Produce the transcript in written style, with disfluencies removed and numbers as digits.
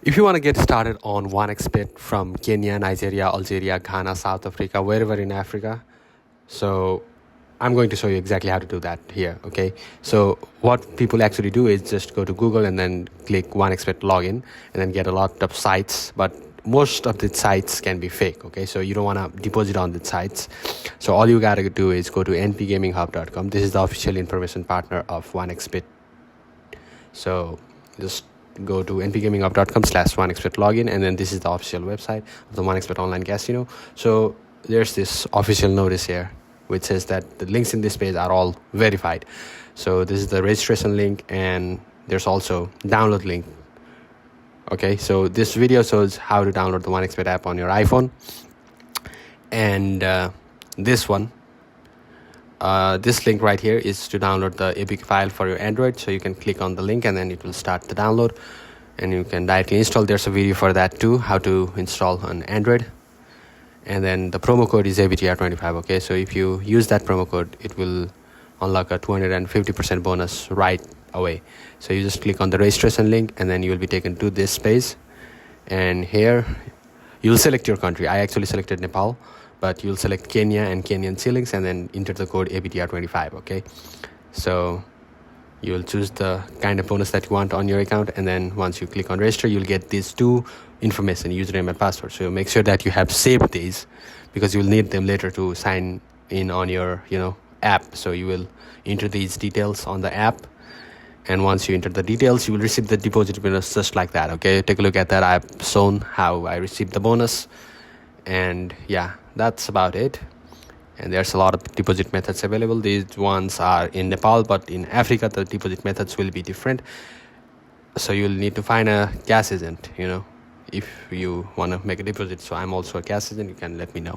If you want to get started on 1xbet from Kenya, Nigeria, Algeria, Ghana, South Africa, wherever in Africa, so I'm going to show you exactly how to do that here. Okay, so what people actually do is just go to Google and then click 1xbet login and then get a lot of sites, but most of the sites can be fake. Okay, so you don't want to deposit on the sites, so all you gotta do is go to npgaminghub.com. This is the official information partner of 1xbet. So just go to npgaminghub.com/1xbet login, and then this is the official website of the 1xbet online casino. So there's this official notice here which says that the links in this page are all verified. So this is the registration link, and there's also download link. Okay, so this video shows how to download the 1xbet app on your iPhone, and this link right here is to download the APK file for your Android. So you can click on the link and then it will start the download and you can directly install. There's a video for that too, how to install on Android. And then the promo code is AVTR25. Okay, so if you use that promo code, it will unlock a 250% bonus right away. So you just click on the registration link and then you will be taken to this page, and here you'll select your country. I actually selected Nepal, but you'll select Kenya and Kenyan shillings and then enter the code AVTR25. Okay, so you'll choose the kind of bonus that you want on your account, and then once you click on register, you'll get these two information, username and password. So make sure that you have saved these because you'll need them later to sign in on your app. So you will enter these details on the app, and once you enter the details, you will receive the deposit bonus just like that. Okay, take a look at that. I've shown how I received the bonus, and yeah, that's about it. And there's a lot of deposit methods available. These ones are in Nepal, but in Africa the deposit methods will be different. So you'll need to find a cash agent, if you want to make a deposit. So I'm also a cash agent. You can let me know.